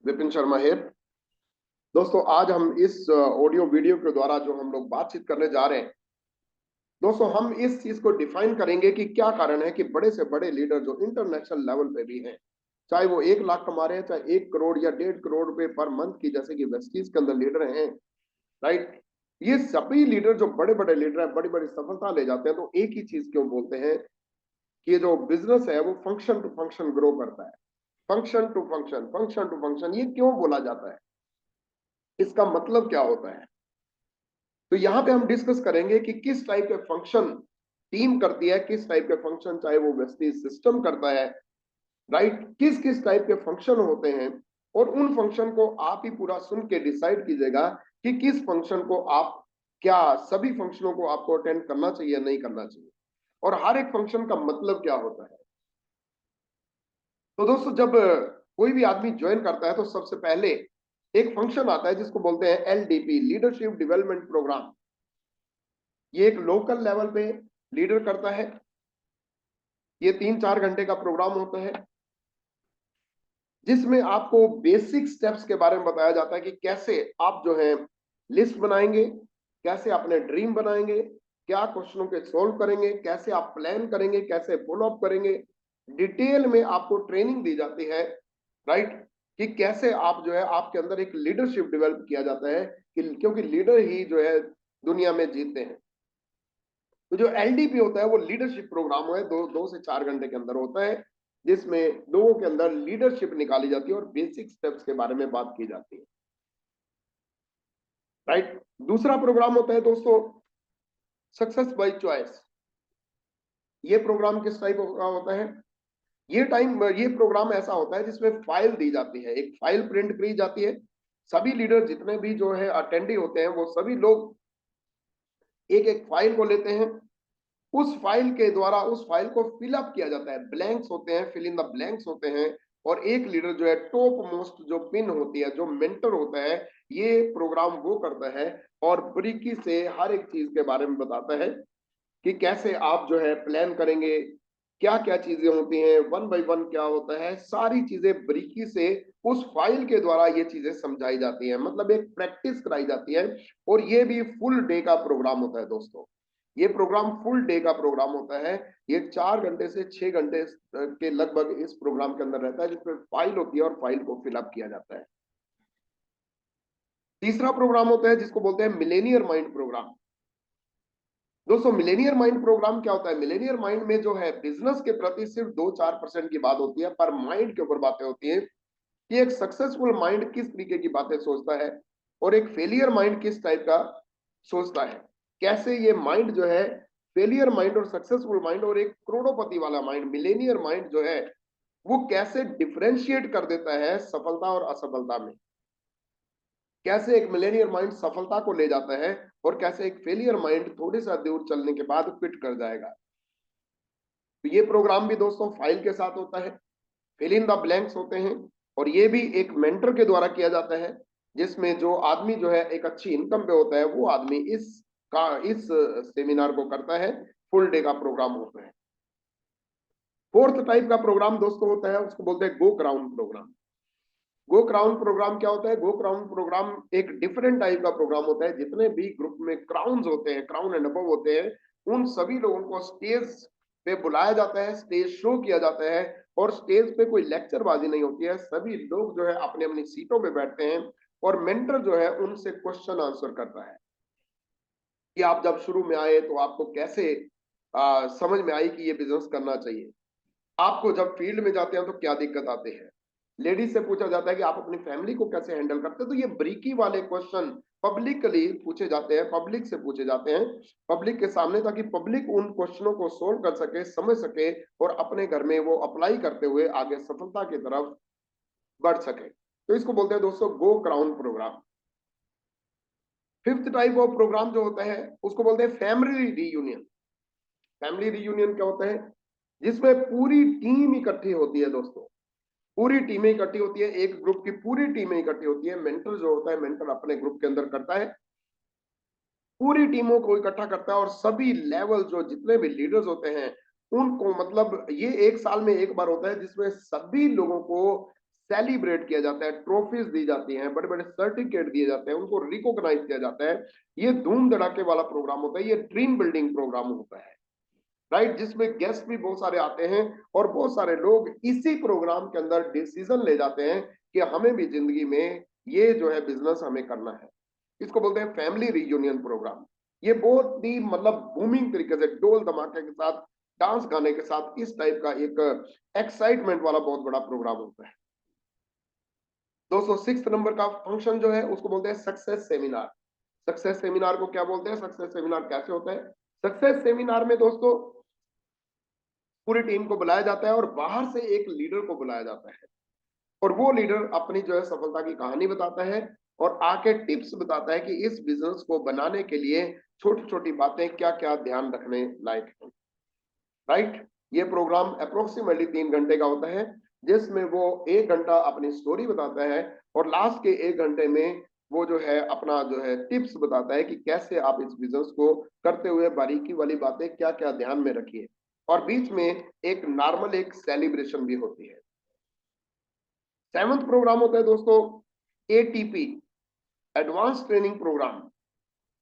Vipin Sharma hair. दोस्तों, आज हम इस ऑडियो वीडियो के द्वारा जो हम लोग बातचीत करने जा रहे हैं, दोस्तों हम इस चीज को डिफाइन करेंगे कि क्या कारण है कि बड़े से बड़े लीडर जो इंटरनेशनल लेवल पे भी हैं, चाहे वो 1 लाख कमा रहे हैं, चाहे 1 करोड़ या 1.5 करोड़ रुपए पर मंथ की, जैसे कि वेस्टीज के अंदर लीडर हैं, राइट। ये सभी लीडर जो बड़े बड़े लीडर हैं, बड़ी बड़ी सफलता ले जाते हैं, तो एक ही चीज क्यों बोलते हैं कि ये जो बिजनेस है वो फंक्शन टू फंक्शन ग्रो करता है। Function to function, function to function, ये क्यों बोला जाता है, इसका मतलब क्या होता है। तो यहाँ पे हम डिस्कस करेंगे कि किस टाइप के फंक्शन टीम करती है, किस टाइप के फंक्शन चाहे वो व्यक्ति सिस्टम करता है, राइट। किस किस टाइप के फंक्शन होते हैं, और उन फंक्शन को आप ही पूरा सुन के डिसाइड कीजिएगा कि किस फंक्शन को आप, क्या सभी फंक्शनों को आपको अटेंड करना चाहिए, नहीं करना चाहिए, और हर एक फंक्शन का मतलब क्या होता है। तो दोस्तों, जब कोई भी आदमी ज्वाइन करता है तो सबसे पहले एक फंक्शन आता है जिसको बोलते हैं LDP, लीडरशिप डेवलपमेंट प्रोग्राम। ये एक लोकल लेवल पे लीडर करता है। ये 3-4 घंटे का प्रोग्राम होता है जिसमें आपको बेसिक स्टेप्स के बारे में बताया जाता है कि कैसे आप जो है लिस्ट बनाएंगे, कैसे अपने ड्रीम बनाएंगे, क्या क्वेश्चनों के सोल्व करेंगे, कैसे आप प्लान करेंगे, कैसे फॉलो अप करेंगे। डिटेल में आपको ट्रेनिंग दी जाती है, राइट, कि कैसे आप जो है आपके अंदर एक लीडरशिप डेवलप किया जाता है, कि क्योंकि लीडर ही जो है दुनिया में जीतते हैं। तो जो LDP होता है वो लीडरशिप प्रोग्राम है, 2 से 4 घंटे के अंदर होता है, जिसमें लोगों के अंदर लीडरशिप निकाली जाती है और बेसिक स्टेप्स के बारे में बात की जाती है, राइट। दूसरा प्रोग्राम होता है दोस्तों सक्सेस बाय चॉइस। ये प्रोग्राम किस टाइप का होता है, ये प्रोग्राम ऐसा होता है जिसमें फाइल दी जाती है, एक फाइल प्रिंट करी जाती है। सभी लीडर जितने भी जो है अटेंडी होते हैं वो सभी लोग एक एक फाइल को लेते हैं। उस फाइल के द्वारा उस फाइल को फिलअप किया जाता है, ब्लैंक्स होते हैं, फिल इन द ब्लैंक्स होते हैं। और एक लीडर जो है टॉप मोस्ट जो पिन होती है, जो मेंटर होता है, ये प्रोग्राम वो करता है और बारीकी से हर एक चीज के बारे में बताता है कि कैसे आप जो है प्लान करेंगे, क्या क्या चीजें होती हैं, वन बाय वन क्या होता है, सारी चीजें बारीकी से उस फाइल के द्वारा ये चीजें समझाई जाती हैं, मतलब एक प्रैक्टिस कराई जाती है। और ये भी फुल डे का प्रोग्राम होता है दोस्तों। ये प्रोग्राम फुल डे का प्रोग्राम होता है। ये 4 घंटे से 6 घंटे के लगभग इस प्रोग्राम के अंदर रहता है, जिसमें फाइल होती है और फाइल को फिलअप किया जाता है। तीसरा प्रोग्राम होता है जिसको बोलते हैं मिलेनियर माइंड प्रोग्राम। दोस्तों, मिलेनियर माइंड प्रोग्राम क्या होता है, मिलेनियर माइंड में जो है बिजनेस के प्रति सिर्फ 2-4% की बात होती है, पर माइंड के ऊपर बातें होती है कि एक सक्सेसफुल माइंड किस तरीके की बातें सोचता है और एक फेलियर माइंड किस टाइप का सोचता है। कैसे ये माइंड जो है, फेलियर माइंड और सक्सेसफुल माइंड और एक करोड़ोपति वाला माइंड, मिलेनियर माइंड जो है, वो कैसे डिफरेंशिएट कर देता है सफलता और असफलता में। कैसे एक मिलेनियर माइंड सफलता को ले जाता है और कैसे एक फेलियर माइंड थोड़ी सा दूर चलने के बाद क्विट कर जाएगा। तो ये प्रोग्राम भी दोस्तों फाइल के साथ होता है, फिल इन द ब्लैंक्स होते हैं, और ये भी एक मेंटर के द्वारा किया जाता है, जिसमें जो आदमी जो है एक अच्छी इनकम पे होता है, वो आदमी इस सेमिनार को करता है। फुल डे का प्रोग्राम होता है। फोर्थ टाइप का प्रोग्राम दोस्तों होता है, उसको बोलते हैं गो क्राउन प्रोग्राम। गो क्राउन प्रोग्राम क्या होता है, गो क्राउन प्रोग्राम एक डिफरेंट टाइप का प्रोग्राम होता है। जितने भी ग्रुप में क्राउन्स होते हैं, क्राउन एंड अबव होते हैं, उन सभी लोगों को स्टेज पे बुलाया जाता है, स्टेज शो किया जाता है, और स्टेज पे कोई लेक्चरबाजी नहीं होती है। सभी लोग जो है अपनी अपनी सीटों पे बैठते हैं और मेंटर जो है उनसे क्वेश्चन आंसर करता है कि आप जब शुरू में आए तो आपको कैसे समझ में आई कि ये बिजनेस करना चाहिए। आपको जब फील्ड में जाते हैं तो क्या दिक्कत आते हैं। लेडीज से पूछा जाता है कि आप अपनी फैमिली को कैसे हैंडल करते हैं। तो ये ब्रीकी वाले क्वेश्चन पब्लिकली पूछे जाते हैं, पब्लिक से पूछे जाते हैं, पब्लिक के सामने, ताकि पब्लिक उन क्वेश्चनों को सोल्व कर सके, समझ सके, और अपने घर में वो अप्लाई करते हुए आगे सफलता की तरफ बढ़ सके। तो इसको बोलते हैं दोस्तों go crown program. Fifth type of program जो होता है उसको बोलते हैं फैमिली रीयूनियन। फैमिली रीयूनियन क्या होता है, जिसमें पूरी टीम इकट्ठी होती है दोस्तों। पूरी टीमें इकट्ठी होती है, एक ग्रुप की पूरी टीमें इकट्ठी होती है। मेंटर जो होता है, मेंटर अपने ग्रुप के अंदर करता है, पूरी टीमों को इकट्ठा करता है, और सभी लेवल जो जितने भी लीडर्स होते हैं उनको, मतलब ये 1 साल में एक बार होता है जिसमें सभी लोगों को सेलिब्रेट किया जाता है, ट्रॉफीज दी जाती हैं, बड़े बड़े सर्टिफिकेट दिए जाते हैं, उनको रिकॉग्नाइज किया जाता है। ये धूम धड़ाके वाला प्रोग्राम होता है, ये ड्रीम बिल्डिंग प्रोग्राम होता है, राइट, जिसमें गेस्ट भी बहुत सारे आते हैं और बहुत सारे लोग इसी प्रोग्राम के अंदर डिसीजन ले जाते हैं कि हमें भी जिंदगी में ये जो है बिजनेस हमें करना है। इसको बोलते हैं फैमिली रियूनियन प्रोग्राम। ये बहुत ही मतलब बूमिंग तरीके से डोल धमाके के साथ, डांस गाने के साथ, इस टाइप का एक एक्साइटमेंट वाला बहुत बड़ा प्रोग्राम होता है। 206 नंबर का फंक्शन जो है उसको बोलते हैं सक्सेस सेमिनार। सक्सेस सेमिनार को क्या बोलते हैं, सक्सेस सेमिनार कैसे होता है? सक्सेस सेमिनार में दोस्तों पूरी टीम को बुलाया जाता है और बाहर से एक लीडर को बुलाया जाता है, और वो लीडर अपनी जो है सफलता की कहानी बताता है और आके टिप्स बताता है कि इस बिजनेस को बनाने के लिए छोटी छोटी बातें क्या क्या ध्यान रखने लायक है, राइट। ये प्रोग्राम अप्रोक्सीमेटली 3 घंटे का होता है, जिसमें वो 1 घंटा अपनी स्टोरी बताता है और लास्ट के 1 घंटे में वो जो है अपना जो है टिप्स बताता है कि कैसे आप इस बिजनेस को करते हुए बारीकी वाली बातें क्या क्या ध्यान में रखिए, और बीच में एक नॉर्मल एक सेलिब्रेशन भी होती है। 7वां प्रोग्राम होता है दोस्तों एटीपी, एडवांस ट्रेनिंग प्रोग्राम।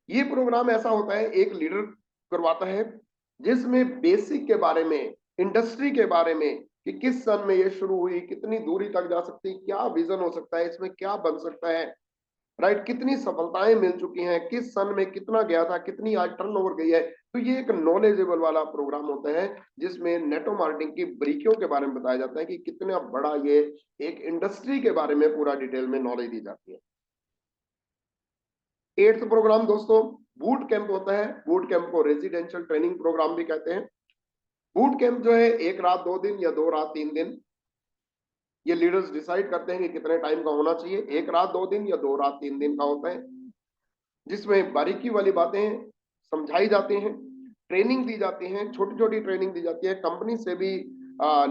ये प्रोग्राम ऐसा होता है, एक लीडर करवाता है जिसमें बेसिक के बारे में, इंडस्ट्री के बारे में कि किस सन में ये शुरू हुई, कितनी दूरी तक जा सकती, क्या विजन हो सकता है, इसमें क्या बन सकता है, राइट, कितनी सफलताएं मिल चुकी हैं, किस सन में कितना गया था, कितनी आज टर्नओवर गई है। तो ये एक नॉलेजेबल वाला प्रोग्राम होता है जिसमें नेटो मार्केटिंग की बारीकियों के बारे में बताया जाता है कि कितना बड़ा ये एक इंडस्ट्री के बारे में पूरा डिटेल में नॉलेज दी जाती है। 8वां प्रोग्राम दोस्तों बूट कैंप होता है। बूट कैंप को रेजिडेंशियल ट्रेनिंग प्रोग्राम भी कहते हैं। बूट कैंप जो है 1 रात 2 दिन या 2 रात 3 दिन, ये लीडर्स डिसाइड करते हैं कि कितने टाइम का होना चाहिए। 1 रात 2 दिन या 2 रात 3 दिन का होता है, जिसमें बारीकी वाली बातें समझाई जाती हैं, ट्रेनिंग दी जाती है, छोटी छोटी ट्रेनिंग दी जाती है। कंपनी से भी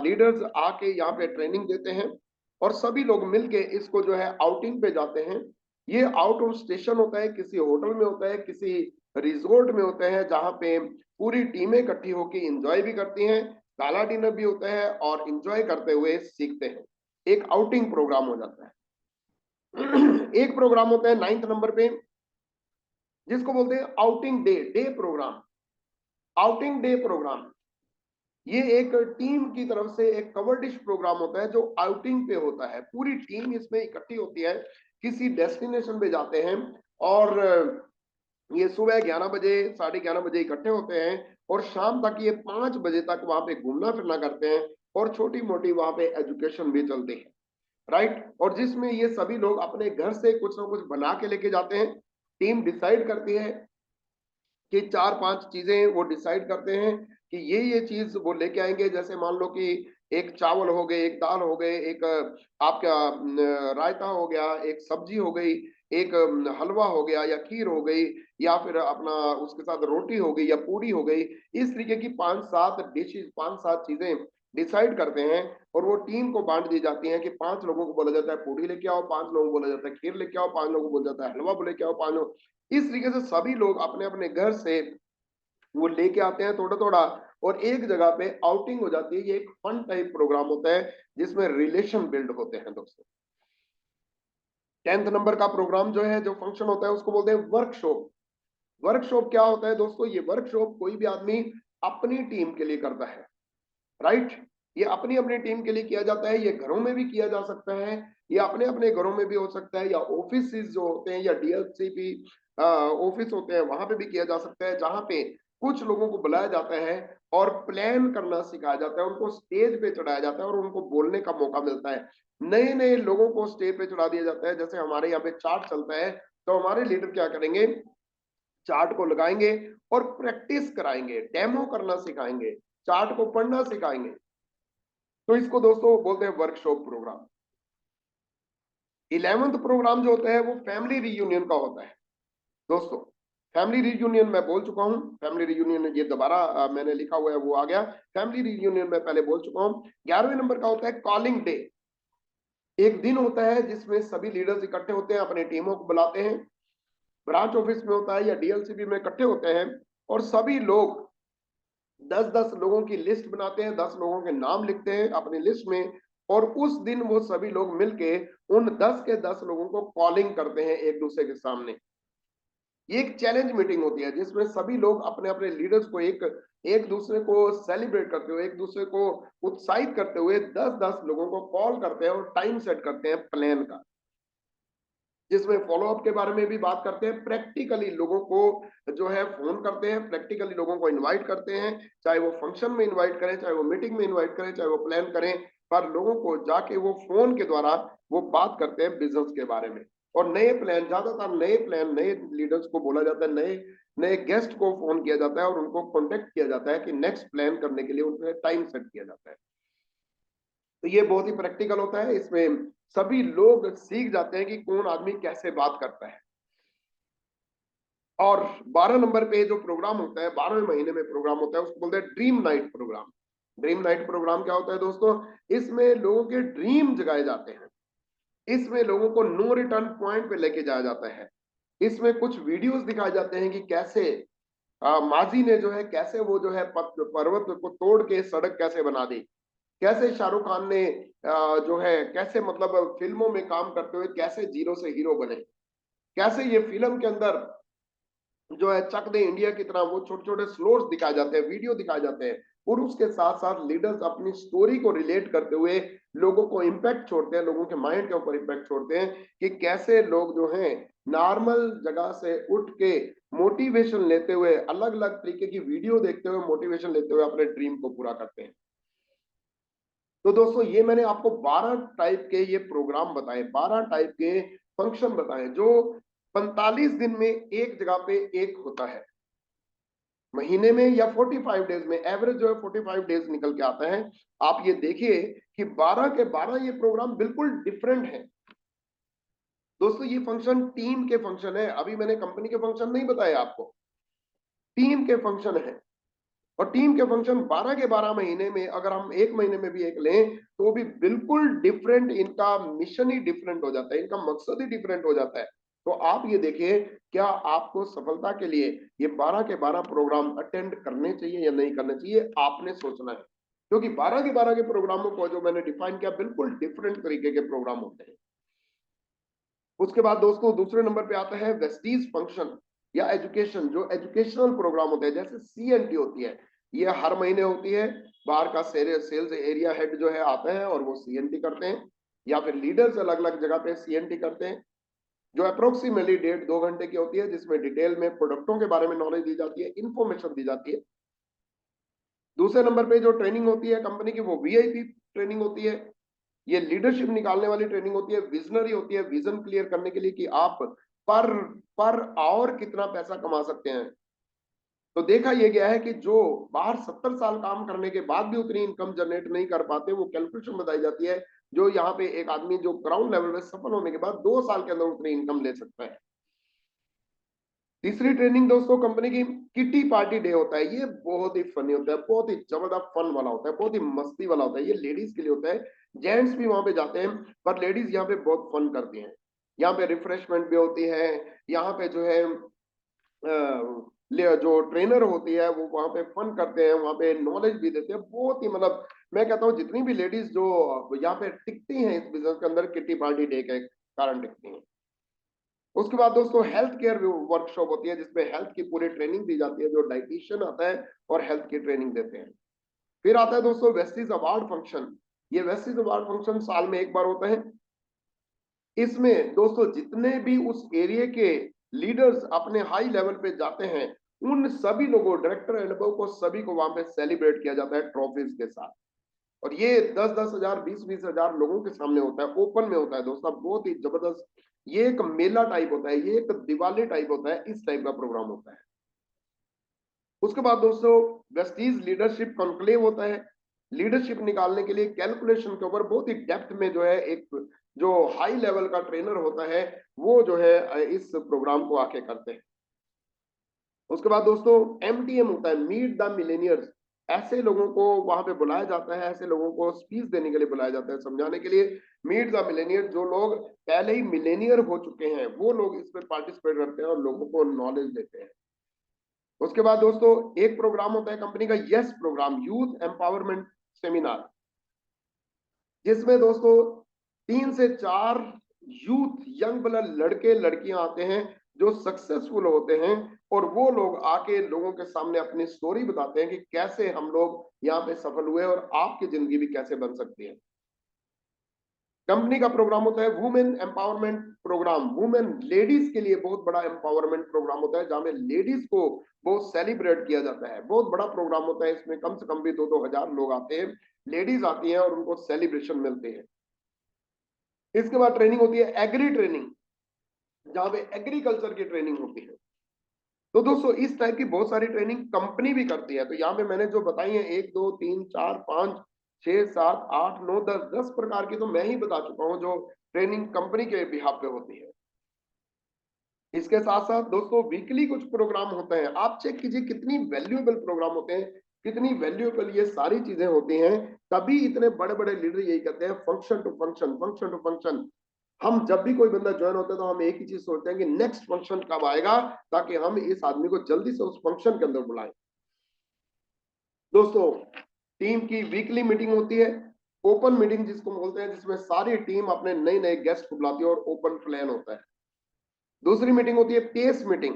लीडर्स आके यहाँ पे ट्रेनिंग देते हैं और सभी लोग मिलके इसको जो है आउटिंग पे जाते हैं। ये आउट ऑफ स्टेशन होता है, किसी होटल में होता है, किसी रिजोर्ट में होता है, जहाँ पे पूरी टीमें इकट्ठी होकर इंजॉय भी करती हैं, गाला डिनर भी होता है और इंजॉय करते हुए सीखते हैं। एक आउटिंग प्रोग्राम हो जाता है। एक प्रोग्राम होता है 9th नंबर पे, जिसको बोलते हैं outing day, day program. Outing day program ये एक टीम की तरफ से एक कवर डिश प्रोग्राम होता है जो आउटिंग पे होता है। पूरी टीम इसमें इकट्ठी होती है, किसी डेस्टिनेशन पे जाते हैं और ये सुबह 11 बजे 11:30 बजे इकट्ठे होते हैं और शाम तक ये 5 बजे तक वहां पे घूमना फिरना करते हैं और छोटी मोटी वहां पे एजुकेशन भी चलती है, राइट। और जिसमें ये सभी लोग अपने घर से कुछ ना कुछ बना के लेके जाते हैं। टीम डिसाइड करती है कि 4-5 चीजें वो डिसाइड करते हैं कि ये चीज वो लेके आएंगे। जैसे मान लो कि एक चावल हो गए, एक दाल हो गए, एक आपका रायता हो गया, एक सब्जी हो गई, एक हलवा हो गया या खीर हो गई, या फिर अपना उसके साथ रोटी हो गई या पूरी हो गई। इस तरीके की 5-7 डिशेज, 5-7 चीजें डिसाइड करते हैं और वो टीम को बांट दी जाती हैं कि 5 लोगों को बोला जाता है पूरी लेके आओ, 5 लोगों को बोला जाता है खीर लेके आओ, 5 लोगों को बोला जाता है हलवा लेके आओ, 5 लोग। इस तरीके से सभी लोग अपने अपने घर से वो लेके आते हैं थोड़ा थोड़ा और एक जगह पे आउटिंग हो जाती है। ये एक फन टाइप प्रोग्राम होता है जिसमें रिलेशन बिल्ड होते हैं दोस्तों। 10th नंबर का प्रोग्राम जो है, जो फंक्शन होता है, उसको बोलते हैं वर्कशॉप। वर्कशॉप क्या होता है दोस्तों? ये वर्कशॉप कोई भी आदमी अपनी टीम के लिए करता है, राइट। ये अपनी अपनी टीम के लिए किया जाता है। ये घरों में भी किया जा सकता है, ये अपने अपने घरों में भी हो सकता है, या ऑफिस जो होते हैं या डीएलसीपी ऑफिस होते हैं वहां पे भी किया जा सकता है, जहां पे कुछ लोगों को बुलाया जाता है और प्लान करना सिखाया जाता है, उनको स्टेज पे चढ़ाया जाता है और उनको बोलने का मौका मिलता है। नए नए लोगों को स्टेज पे चढ़ा दिया जाता है। जैसे हमारे यहाँ पे चार्ट चलता है, तो हमारे लीडर क्या करेंगे, चार्ट को लगाएंगे और प्रैक्टिस कराएंगे, डेमो करना सिखाएंगे, चार्ट को पढ़ना सिखाएंगे। तो इसको दोस्तों बोलते हैं वर्कशॉप प्रोग्राम। 11th प्रोग्राम जो होता है वो फैमिली रियूनियन का होता है दोस्तों। फैमिली रियूनियन मैं बोल चुका हूं, फैमिली रियूनियन ये दोबारा मैंने लिखा हुआ है वो आ गया। फैमिली रियूनियन मैं पहले बोल चुका हूं। 11वें नंबर का होता है कॉलिंग डे। एक दिन होता है जिसमें सभी लीडर्स इकट्ठे होते हैं, अपनी टीमों को बुलाते हैं। ब्रांच ऑफिस में होता है या डीएलसीबी में इकट्ठे होते हैं और सभी लोग 10-10 लोगों की लिस्ट बनाते हैं, 10 लोगों के नाम लिखते हैं अपनी लिस्ट में और उस दिन वो सभी लोग मिलके उन 10 के 10 लोगों को कॉलिंग करते हैं एक दूसरे के सामने। ये एक चैलेंज मीटिंग होती है जिसमें सभी लोग अपने अपने लीडर्स को एक एक दूसरे को सेलिब्रेट करते हुए, एक दूसरे को उत्साहित करते हुए 10-10 लोगों को कॉल करते हैं और टाइम सेट करते हैं प्लान का, जिसमें फॉलोअप के बारे में भी बात करते हैं। प्रैक्टिकली लोगों को जो है फोन करते हैं, प्रैक्टिकली लोगों को इनवाइट करते हैं, चाहे वो फंक्शन में इनवाइट करें, चाहे वो मीटिंग में इनवाइट करें, चाहे वो प्लान करें, पर लोगों को जाके वो फोन के द्वारा वो बात करते हैं बिजनेस के बारे में। और नए प्लान, ज्यादातर नए प्लान नए लीडर्स को बोला जाता है, नए नए गेस्ट को फोन किया जाता है और उनको कॉन्टेक्ट किया जाता है कि नेक्स्ट प्लान करने के लिए उनसे टाइम सेट किया जाता है। तो ये बहुत ही प्रैक्टिकल होता है, इसमें सभी लोग सीख जाते हैं कि कौन आदमी कैसे बात करता है। और 12 नंबर पे जो प्रोग्राम होता है, 12वें महीने में प्रोग्राम होता है, उसको बोलते हैं dream night program. Dream night program क्या होता है दोस्तों? इसमें लोगों के ड्रीम जगाए जाते हैं, इसमें लोगों को नो रिटर्न पॉइंट पे लेके जाया जाता है। इसमें कुछ वीडियोस दिखाए जाते हैं कि कैसे माजी ने जो है, कैसे वो जो है पर्वत को तोड़ के सड़क कैसे बना दी, कैसे शाहरुख खान ने जो है कैसे मतलब फिल्मों में काम करते हुए कैसे जीरो से हीरो बने, कैसे ये फिल्म के अंदर जो है चक दे इंडिया की तरह वो छोटे छोटे स्लोट्स दिखाए जाते हैं, वीडियो दिखाए जाते हैं, और उसके साथ साथ लीडर्स अपनी स्टोरी को रिलेट करते हुए लोगों को इम्पैक्ट छोड़ते हैं, लोगों के माइंड के ऊपर इम्पैक्ट छोड़ते हैं कि कैसे लोग जो हैं नॉर्मल जगह से उठ के मोटिवेशन लेते हुए, अलग अलग तरीके की वीडियो देखते हुए मोटिवेशन लेते हुए अपने ड्रीम को पूरा करते हैं। तो दोस्तों ये मैंने आपको 12 टाइप के ये प्रोग्राम बताए, 12 टाइप के फंक्शन बताए जो 45 दिन में एक जगह पे एक होता है, महीने में या 45 डेज में, एवरेज जो है 45 डेज निकल के आता है। आप ये देखिए कि 12 के 12 ये प्रोग्राम बिल्कुल डिफरेंट है दोस्तों। ये फंक्शन टीम के फंक्शन है, अभी मैंने कंपनी के फंक्शन नहीं बताए आपको, टीम के फंक्शन है। और टीम के फंक्शन 12 के 12 महीने में अगर हम एक महीने में भी एक लें तो भी बिल्कुल डिफरेंट, इनका मिशन ही डिफरेंट हो जाता है, इनका मकसद ही डिफरेंट हो जाता है। तो आप ये देखिए, क्या आपको सफलता के लिए ये 12 के 12 प्रोग्राम अटेंड करने चाहिए या नहीं करने चाहिए, आपने सोचना है। क्योंकि 12 के 12 के प्रोग्रामों को जो मैंने डिफाइन किया बिल्कुल डिफरेंट तरीके के प्रोग्राम होते हैं। उसके बाद दोस्तों दूसरे नंबर पे आता है वेस्टीज फंक्शन या एजुकेशन, जो एजुकेशनल प्रोग्राम होते हैं, जैसे सीएनटी होती है, ये हर महीने होती है। बाहर का सेल्स एरिया हेड जो है आता है और वो सीएनटी करते हैं, या फिर लीडर्स अलग अलग जगह पे सीएनटी करते हैं, जो अप्रोक्सीमेटली 1.5-2 घंटे की होती है, जिसमें डिटेल में प्रोडक्टों के बारे में नॉलेज दी जाती है, इंफॉर्मेशन दी जाती है। दूसरे नंबर पे जो ट्रेनिंग होती है कंपनी की, वो वीआईपी ट्रेनिंग होती है। ये लीडरशिप निकालने वाली ट्रेनिंग होती है, विजनरी होती है, विजन क्लियर करने के लिए कि आप पर पर आवर कितना पैसा कमा सकते हैं। तो देखा यह गया है कि जो बाहर 70 साल काम करने के बाद भी उतनी इनकम जनरेट नहीं कर पाते, वो कैलकुलेशन बताई जाती है, जो यहाँ पे एक आदमी जो ग्राउंड लेवल में सफल होने के बाद 2 साल के अंदर उतनी इनकम ले सकता है। तीसरी ट्रेनिंग दोस्तों कंपनी की किटी पार्टी डे होता है। ये बहुत ही फनी होता है, बहुत ही जबरदस्त फन वाला होता है, बहुत ही मस्ती वाला होता है। ये लेडीज के लिए होता है, जेंट्स भी वहां पे जाते हैं, पर लेडीज यहाँ पे बहुत फन करती हैं। यहाँ पे रिफ्रेशमेंट भी होती है, यहाँ पे जो है जो ट्रेनर होती है वो वहां पे फन करते हैं, वहां पे नॉलेज भी देते हैं। बहुत ही मतलब मैं कहता हूँ जितनी भी लेडीज जो यहाँ पे टिकती हैं इस बिजनेस के अंदर, किटी पार्टी डे के कारण टिकती हैं। उसके बाद दोस्तों हेल्थ केयर वर्कशॉप होती है, जिसमें हेल्थ की पूरी ट्रेनिंग दी जाती है, जो डाइटिशियन आता है और हेल्थ की ट्रेनिंग देते हैं। फिर आता है दोस्तों वेस्टीज अवार्ड फंक्शन। ये वेस्टीज अवार्ड फंक्शन साल में एक बार होता है। इसमें दोस्तों जितने भी उस एरिया के लीडर्स अपने हाई लेवल पे जाते हैं, उन सभी लोगों, डायरेक्टर एंड अबव को, सभी को वहां पे सेलिब्रेट किया जाता है ट्रॉफीज के साथ। और ये 10-10 हजार 20-20 हजार लोगों के सामने होता है, ओपन में होता है दोस्तों, बहुत ही जबरदस्त। ये एक मेला टाइप होता है, ये एक दिवाली टाइप होता है, इस टाइप का प्रोग्राम होता है। उसके बाद दोस्तों वेस्टीज लीडरशिप कॉन्क्लेव होता है। लीडरशिप निकालने के लिए कैलकुलेशन के ऊपर बहुत ही डेप्थ में जो है एक जो हाई लेवल का ट्रेनर होता है, वो जो है इस प्रोग्राम को आके करते हैं। उसके बाद दोस्तों एमटीएम होता है, मीट द मिलेनियर्स। ऐसे लोगों को वहां पे बुलाया जाता है, ऐसे लोगों को स्पीच देने के लिए बुलाया जाता है, समझाने के लिए। मीट द मिलेनियर, जो लोग पहले ही मिलेनियर हो चुके हैं, वो लोग इसमें पार्टिसिपेट करते हैं और लोगों को नॉलेज देते हैं। उसके बाद दोस्तों एक प्रोग्राम होता है कंपनी का yes program, youth empowerment seminar. जिसमें दोस्तों 3 से 4 यूथ यंग ब्लड लड़के लड़कियां आते हैं जो सक्सेसफुल होते हैं, और वो लोग आके लोगों के सामने अपनी स्टोरी बताते हैं कि कैसे हम लोग यहाँ पे सफल हुए और आपकी जिंदगी भी कैसे बन सकती है। कंपनी का प्रोग्राम होता है women empowerment program. Women ladies के लिए बहुत बड़ा एम्पावरमेंट प्रोग्राम होता है, जहां में लेडीज को बहुत सेलिब्रेट किया जाता है। बहुत बड़ा प्रोग्राम होता है, इसमें कम से कम भी 2-2 हजार लोग आते हैं, लेडीज आती हैं और उनको सेलिब्रेशन मिलते हैं। इसके बाद ट्रेनिंग होती है एग्री ट्रेनिंग, जहां पे एग्रीकल्चर की ट्रेनिंग होती है। तो दोस्तों इस टाइप की बहुत सारी ट्रेनिंग कंपनी भी करती है। तो यहाँ पे मैंने जो बताई है 1 2 3 4 5 6 7 8 9 10 प्रकार की तो मैं ही बता चुका हूँ जो ट्रेनिंग कंपनी के बिहाफ पे होती है। इसके साथ साथ दोस्तों वीकली कुछ प्रोग्राम होते हैं। आप चेक कीजिए कितनी वैल्यूएबल प्रोग्राम होते हैं, कितनी वैल्यूएबल ये सारी चीजें होती हैं। तभी इतने बड़े बड़े लीडर यही कहते हैं function to function, function to function. हम जब भी कोई बंदा ज्वाइन होता है तो हम एक ही चीज सोचते हैं कि नेक्स्ट फंक्शन कब आएगा, ताकि हम इस आदमी को जल्दी से उस फंक्शन के अंदर बुलाएं। दोस्तों टीम की वीकली मीटिंग होती है, ओपन मीटिंग जिसको बोलते हैं, जिसमें सारी टीम अपने नए नए गेस्ट को बुलाती है और ओपन प्लान होता है। दूसरी मीटिंग होती है pace meeting,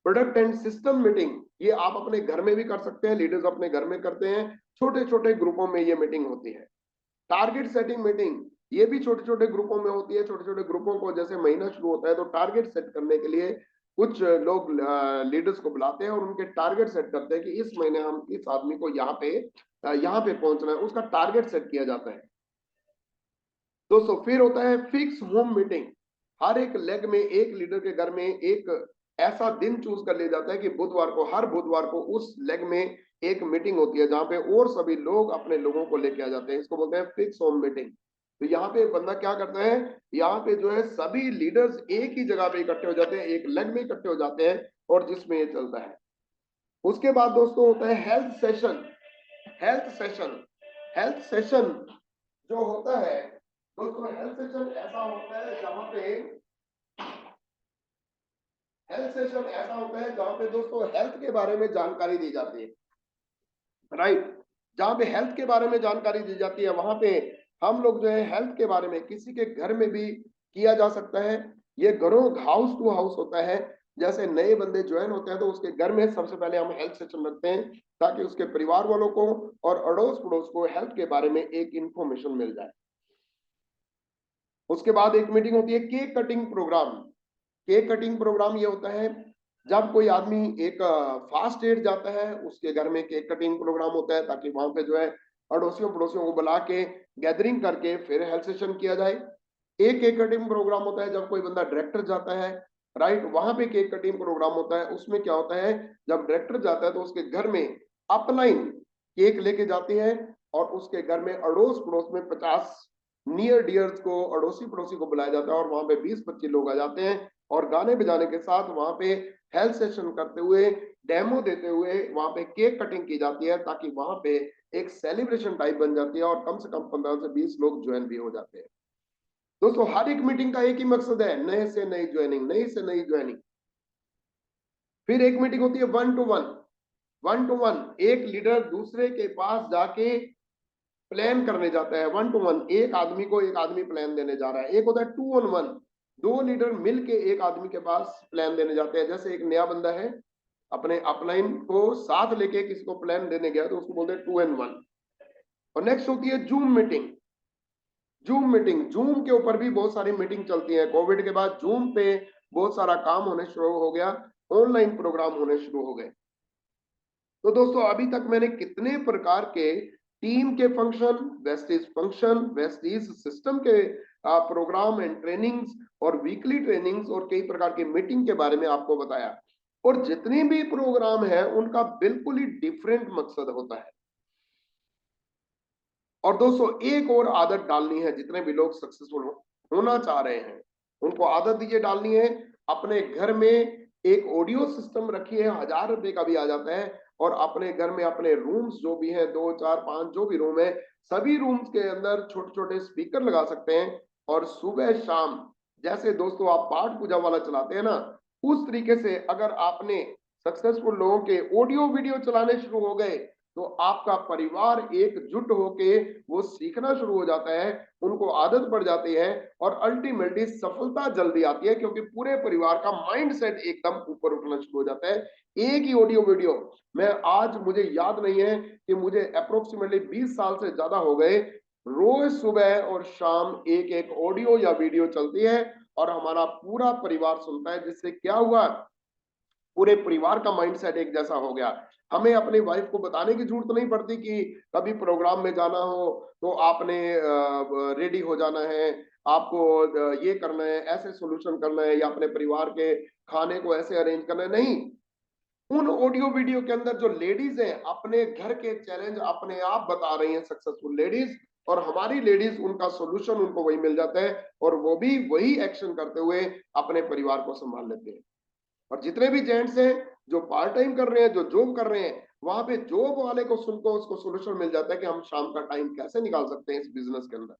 product and system meeting. ये आप अपने घर में भी कर सकते हैं, लीडर्स अपने घर में करते हैं, छोटे छोटे ग्रुपों में ये मीटिंग होती है। टारगेट सेटिंग मीटिंग, ये भी छोटे छोटे ग्रुपों में होती है। छोटे छोटे ग्रुपों को जैसे महीना शुरू होता है तो टारगेट सेट करने के लिए कुछ लोग लीडर्स को बुलाते हैं और उनके टारगेट सेट करते हैं कि इस महीने हम इस आदमी को यहाँ पे पहुंचना है, उसका टारगेट सेट किया जाता है। दोस्तों फिर होता है फिक्स होम मीटिंग। हर एक लेग में एक लीडर के घर में एक ऐसा दिन चूज कर लिया जाता है कि बुधवार को, हर बुधवार को उस लेग में एक मीटिंग होती है, जहां पे और सभी लोग अपने लोगों को लेके आ जाते हैं। इसको बोलते हैं फिक्स होम मीटिंग। तो यहाँ पे बंदा क्या करता है, यहाँ पे जो है सभी लीडर्स एक ही जगह पे इकट्ठे हो जाते हैं, एक लेग में इकट्ठे हो जाते हैं, और जिसमें ये चलता है। उसके बाद दोस्तों होता है health session. Health session, health session जो होता है दोस्तों, हेल्थ सेशन ऐसा होता है जहां पे हेल्थ सेशन ऐसा होता है जहां पे दोस्तों हेल्थ के बारे में जानकारी दी जाती है, राइट। जहां पे हेल्थ के बारे में जानकारी दी जाती है, वहां पे हम लोग जो है हेल्थ के बारे में किसी के घर में भी किया जा सकता है। ये घरों हाउस टू हाउस होता है। जैसे नए बंदे ज्वाइन होते हैं तो उसके घर में सबसे पहले हम हेल्थ सेशन रखते हैं, ताकि उसके परिवार वालों को और अड़ोस पड़ोस को हेल्थ के बारे में एक इंफॉर्मेशन मिल जाए। उसके बाद एक मीटिंग होती है cake cutting program. Cake cutting program ये होता है जब कोई आदमी एक फास्ट एड जाता है, उसके घर में केक कटिंग प्रोग्राम होता है, ताकि वहां पे जो है अड़ोसियों पड़ोसियों को बुला के गैदरिंग करके फिर हेल्थ सेशन किया जाए। एक केक कटिंग प्रोग्राम होता है जब कोई बंदा डायरेक्टर जाता है, राइट, वहां पे केक कटिंग प्रोग्राम होता है। उसमें क्या होता है, जब डायरेक्टर जाता है तो उसके घर में अपलाइन केक लेके जाते हैं, और उसके घर में अड़ोस पड़ोस में 50 नियर डियर्स को, अड़ोसी पड़ोसी को बुलाया जाता है, और वहां पे 20-25 लोग आ जाते हैं, और गाने बजाने के साथ वहां पे हेल्थ सेशन करते हुए, डेमो देते हुए वहां पे केक कटिंग की जाती है, ताकि वहां पे एक सेलिब्रेशन टाइप बन जाती है, और कम से कम 15 से 20 लोग ज्वाइन भी हो जाते हैं। दोस्तों हर एक मीटिंग का एक ही मकसद है, नए से नई ज्वाइनिंग, नई से नई ज्वाइनिंग। फिर एक मीटिंग होती है one two one. One two one, एक लीडर दूसरे के पास जाके प्लान करने जाता है। वन टू वन, एक आदमी को एक आदमी प्लान देने जा रहा है। एक होता है टू ऑन वन, दो लीडर मिलके एक आदमी के पास प्लान देने जाते हैं। जैसे एक नया बंदा है, अपने अपलाइन को साथ लेके किसी को प्लान देने गया, तो उसको बोलते हैं टू एंड वन। और नेक्स्ट होती है zoom meeting. Zoom meeting, zoom के ऊपर भी बहुत सारी मीटिंग चलती है। कोविड के बाद जूम पे बहुत सारा काम होने शुरू हो गया, ऑनलाइन प्रोग्राम होने शुरू हो गए। तो दोस्तों अभी तक मैंने कितने प्रकार के टीम के फंक्शन, वेस्टीज सिस्टम के प्रोग्राम एंड ट्रेनिंग्स और वीकली ट्रेनिंग्स और कई प्रकार की मीटिंग के बारे में आपको बताया। और जितने भी प्रोग्राम है उनका बिल्कुल ही डिफरेंट मकसद होता है। और दोस्तों एक और आदत डालनी है, जितने भी लोग सक्सेसफुल होना चाह रहे हैं उनको आदत दीजिए डालनी है, अपने घर में एक ऑडियो सिस्टम रखिए, 1000 रुपए का भी आ जाता है। और अपने घर में अपने रूम्स जो भी हैं, 2 4 5 जो भी रूम है, सभी रूम्स के अंदर छोटे छोटे स्पीकर लगा सकते हैं। और सुबह शाम जैसे दोस्तों आप पाठ पूजा वाला चलाते हैं ना, उस तरीके से अगर आपने सक्सेसफुल लोगों के ऑडियो वीडियो चलाने शुरू हो गए, तो आपका परिवार एकजुट होके वो सीखना शुरू हो जाता है, उनको आदत पड़ जाती है और अल्टीमेटली सफलता जल्दी आती है, क्योंकि पूरे परिवार का माइंडसेट एकदम ऊपर उठना शुरू हो जाता है। एक ही ऑडियो वीडियो, मैं आज मुझे याद नहीं है कि मुझे अप्रोक्सीमेटली 20 साल से ज्यादा हो गए, रोज सुबह और शाम एक एक ऑडियो या वीडियो चलती है और हमारा पूरा परिवार सुनता है, जिससे क्या हुआ, पूरे परिवार का माइंडसेट एक जैसा हो गया। हमें अपनी वाइफ को बताने की जरूरत नहीं पड़ती कि कभी प्रोग्राम में जाना हो तो आपने रेडी हो जाना है, आपको ये करना है, ऐसे सॉल्यूशन करना है, या अपने परिवार के खाने को ऐसे अरेंज करना है। नहीं, उन ऑडियो वीडियो के अंदर जो लेडीज हैं अपने घर के चैलेंज अपने आप बता रही हैं, सक्सेसफुल लेडीज, और हमारी लेडीज उनका सॉल्यूशन उनको वही मिल जाता है और वो भी वही एक्शन करते हुए अपने परिवार को संभाल लेते हैं। और जितने भी जेंट्स हैं जो पार्ट टाइम कर रहे हैं, जो जॉब कर रहे हैं, वहां पे जॉब वाले को सुनको उसको सॉल्यूशन मिल जाता है कि हम शाम का टाइम कैसे निकाल सकते हैं इस बिजनेस के अंदर।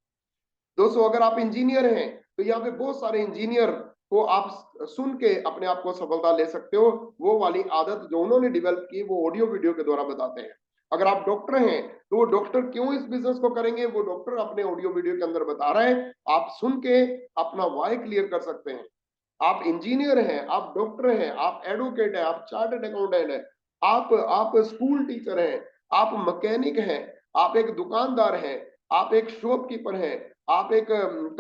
दोस्तों, अगर आप इंजीनियर हैं तो यहाँ पे बहुत सारे इंजीनियर को आप सुन के अपने आप को सफलता ले सकते हो। वो वाली आदत जो उन्होंने डेवलप की वो ऑडियो वीडियो के द्वारा बताते हैं। अगर आप डॉक्टर हैं तो वो डॉक्टर क्यों इस बिजनेस को करेंगे, वो डॉक्टर अपने ऑडियो वीडियो के अंदर बता रहे हैं, आप सुन के अपना वाई क्लियर कर सकते हैं। आप इंजीनियर हैं, आप डॉक्टर हैं, आप एडवोकेट हैं, आप चार्टर्ड अकाउंटेंट हैं, आप स्कूल टीचर हैं, आप मैकेनिक हैं, आप एक दुकानदार हैं, आप एक शॉपकीपर हैं, आप एक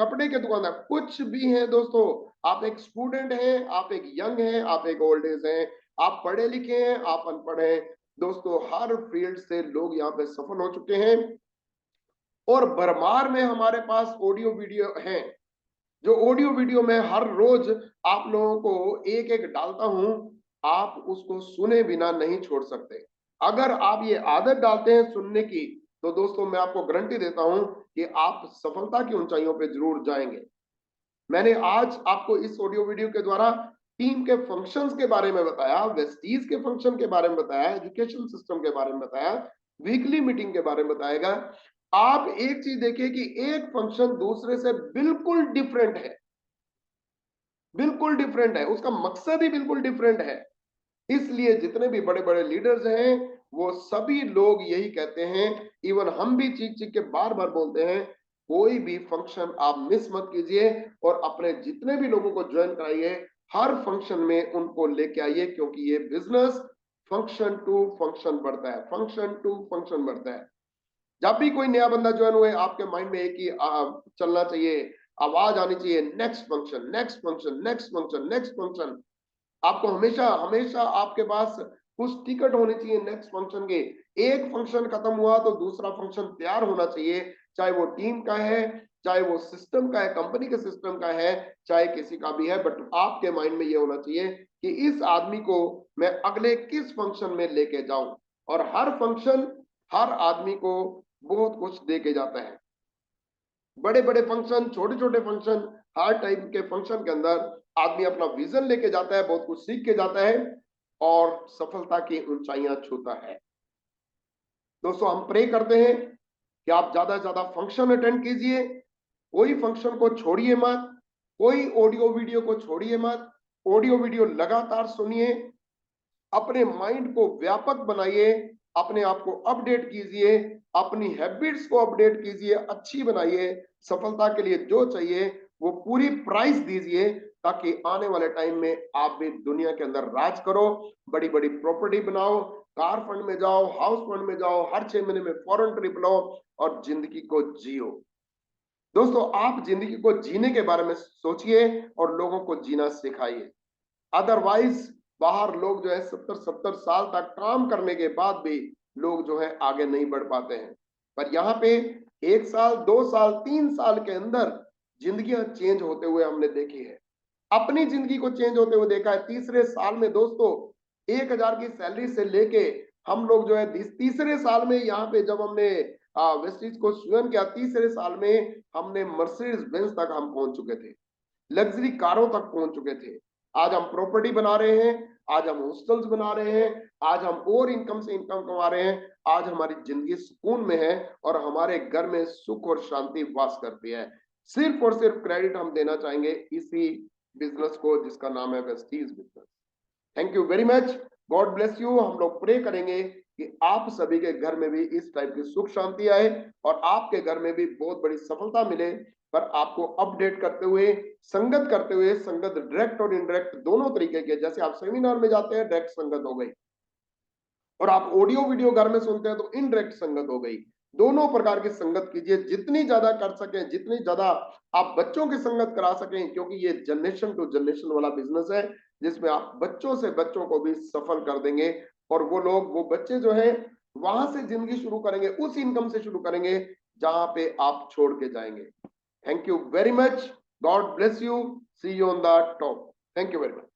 कपड़े के दुकानदार, कुछ भी हैं दोस्तों, आप एक स्टूडेंट हैं, आप एक यंग हैं, आप एक ओल्ड एज हैं, आप पढ़े लिखे हैं, आप अनपढ़ हैं। दोस्तों, हर फील्ड से लोग यहाँ पे सफल हो चुके हैं और भरमार में हमारे पास ऑडियो वीडियो हैं। जो ऑडियो वीडियो में हर रोज आप लोगों को एक एक डालता हूं, आप उसको सुने बिना नहीं छोड़ सकते। अगर आप ये आदत डालते हैं सुनने की, तो दोस्तों मैं आपको गारंटी देता हूं कि आप सफलता की ऊंचाइयों पे जरूर जाएंगे। मैंने आज आपको इस ऑडियो वीडियो के द्वारा टीम के फंक्शंस के बारे में बताया, वेस्टीज के फंक्शन के बारे में बताया, एजुकेशन सिस्टम के बारे में बताया, वीकली मीटिंग के बारे में बताएगा। आप एक चीज देखिए कि एक फंक्शन दूसरे से बिल्कुल डिफरेंट है, बिल्कुल डिफरेंट है, उसका मकसद ही बिल्कुल डिफरेंट है। इसलिए जितने भी बड़े बड़े लीडर्स हैं वो सभी लोग यही कहते हैं, इवन हम भी चीख चीख के बार बार बोलते हैं, कोई भी फंक्शन आप मिस मत कीजिए और अपने जितने भी लोगों को ज्वाइन कराइए, हर फंक्शन में उनको लेके आइए, क्योंकि ये बिजनेस फंक्शन टू फंक्शन बढ़ता है, फंक्शन टू फंक्शन बढ़ता है। जब भी कोई नया बंदा ज्वाइन हुए, आपके माइंड में एक ही चलना चाहिए, आवाज आनी चाहिए, next function, next function, next function, next function. आपको हमेशा हमेशा आपके पास कुछ टिकट होने चाहिए नेक्स्ट फंक्शन के। एक फंक्शन खत्म हुआ तो दूसरा फंक्शन तैयार होना चाहिए, चाहे वो टीम का है, चाहे वो सिस्टम का है, कंपनी के सिस्टम का है, चाहे किसी का भी है, बट आपके माइंड में ये होना चाहिए कि इस आदमी को मैं अगले किस फंक्शन में लेके जाऊं। और हर फंक्शन हर आदमी को बहुत कुछ दे के जाता है। बड़े बड़े फंक्शन, छोटे छोटे फंक्शन, हर टाइप के फंक्शन के अंदर आदमी अपना विजन लेके जाता है, बहुत कुछ सीख के जाता है और सफलता की ऊंचाइयां छूता है। दोस्तों, हम प्रे करते हैं कि आप ज्यादा से ज्यादा फंक्शन अटेंड कीजिए, कोई फंक्शन को छोड़िए मत, कोई ऑडियो वीडियो को छोड़िए मत, ऑडियो वीडियो लगातार सुनिए, अपने माइंड को व्यापक बनाइए, अपने आप को अपडेट कीजिए, अपनी हैबिट्स को अपडेट कीजिए, अच्छी बनाइए, सफलता के लिए जो चाहिए वो पूरी प्राइस दीजिए, ताकि आने वाले टाइम में आप भी दुनिया के अंदर राज करो, बड़ी बड़ी प्रॉपर्टी बनाओ, कार फंड में जाओ, हाउस फंड में जाओ, हर 6 महीने में फॉरेन ट्रिप लो और जिंदगी को जियो। दोस्तों, आप जिंदगी को जीने के बारे में सोचिए और लोगों को जीना सिखाइए। अदरवाइज बाहर लोग जो है 70-70 साल तक काम करने के बाद भी लोग जो है आगे नहीं बढ़ पाते हैं, पर यहाँ पे 1 साल 2 साल 3 साल के अंदर जिंदगियां चेंज होते हुए हमने देखी है, अपनी जिंदगी को चेंज होते हुए देखा है। तीसरे साल में दोस्तों 1,000 की सैलरी से लेके हम लोग जो है तीसरे साल में यहाँ पे जब हमने वेस्टीज को ज्वाइन किया, तीसरे साल में हमने मर्सिडीज बेंज तक हम पहुंच चुके थे, लग्जरी कारों तक पहुंच चुके थे। आज हम प्रॉपर्टी बना रहे हैं, आज हम हॉस्टल्स बना रहे हैं, आज हम और इनकम से इनकम कमा रहे हैं, आज हमारी जिंदगी सुकून में है और हमारे घर में सुख और शांति वास करती है। सिर्फ और सिर्फ क्रेडिट हम देना चाहेंगे इसी बिजनेस को जिसका नाम है Vestige business. Thank you very much, God bless you. हम लोग प्रे करेंगे कि आप सभी के घर में भी इस टाइप की सुख शांति आए और आपके घर में भी बहुत बड़ी सफलता मिले। पर आपको अपडेट करते हुए, संगत करते हुए, संगत डायरेक्ट और इनडायरेक्ट दोनों तरीके के, जैसे आप सेमिनार में जाते हैं डायरेक्ट संगत हो गई, और आप ऑडियो वीडियो घर में सुनते हैं तो इनडायरेक्ट संगत हो गई। दोनों प्रकार की संगत कीजिए, जितनी ज्यादा कर सकें, जितनी ज्यादा आप बच्चों की संगत करा सकें, क्योंकि ये जनरेशन टू जनरेशन वाला बिजनेस है जिसमें आप बच्चों से बच्चों को भी सफल कर देंगे। और वो लोग, वो बच्चे जो है वहां से जिंदगी शुरू करेंगे, उस इनकम से शुरू करेंगे जहां पे आप छोड़ के जाएंगे। Thank you very much, God bless you, see you on the top. Thank you very much.